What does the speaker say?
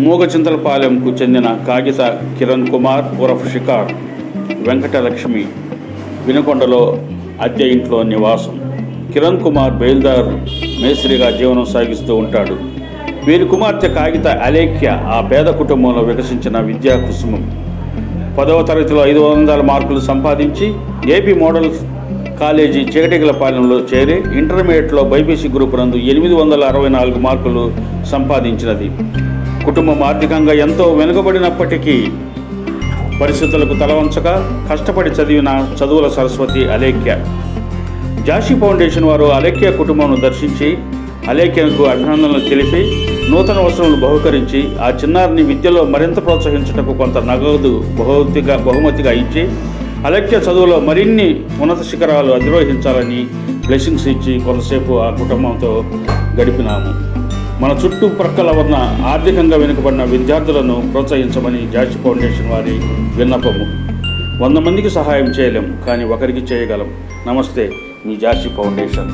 మూగచింతలపాలెంకు చెందిన కాగిత కిరణ్ కుమార్ ఉరఫ్ షికార్ వెంకటలక్ష్మి వినుకొండలో అద్దె ఇంట్లో నివాసం. కిరణ్ కుమార్ బయలుదారు మేస్త్రిగా జీవనం సాగిస్తూ ఉంటాడు. వీరి కుమార్తె కాగిత అలేఖ్య ఆ పేద కుటుంబంలో వికసించిన విద్యా కుసుమం. 10వ తరగతిలో 500 మార్కులు సంపాదించి ఏపీ మోడల్ కాలేజీ చీకటిగలపాలెంలో చేరి ఇంటర్మీడియట్లో బైపీసీ గ్రూప్ నందు 864 మార్కులు సంపాదించినది. కుటుంబం ఆర్థికంగా ఎంతో వెనుకబడినప్పటికీ పరిస్థితులకు తలవంచక కష్టపడి చదివిన చదువుల సరస్వతి అలేఖ్య. జాషి ఫౌండేషన్ వారు అలేఖ్య కుటుంబం దర్శించి అలేఖ్యకు అభినందనలు తెలిపి నూతన వస్తువులను బహుకరించి ఆ చిన్నారిని విద్యలో మరింత ప్రోత్సహించుటకు కొంత నగదు బహుమతిగా ఇచ్చి అలేఖ్య చదువులో మరిన్ని ఉన్నత శిఖరాలు అధిరోహించాలని బ్లెస్సింగ్స్ ఇచ్చి కొంతసేపు ఆ కుటుంబంతో గడిపినాము. మన చుట్టుప్రక్కల ఉన్న ఆర్థికంగా వెనుకబడిన విద్యార్థులను ప్రోత్సహించమని జాషి ఫౌండేషన్ వారి విన్నపము. 100 మందికి సహాయం చేయలేం, కానీ ఒకరికి చేయగలం. నమస్తే, మీ జాషి ఫౌండేషన్.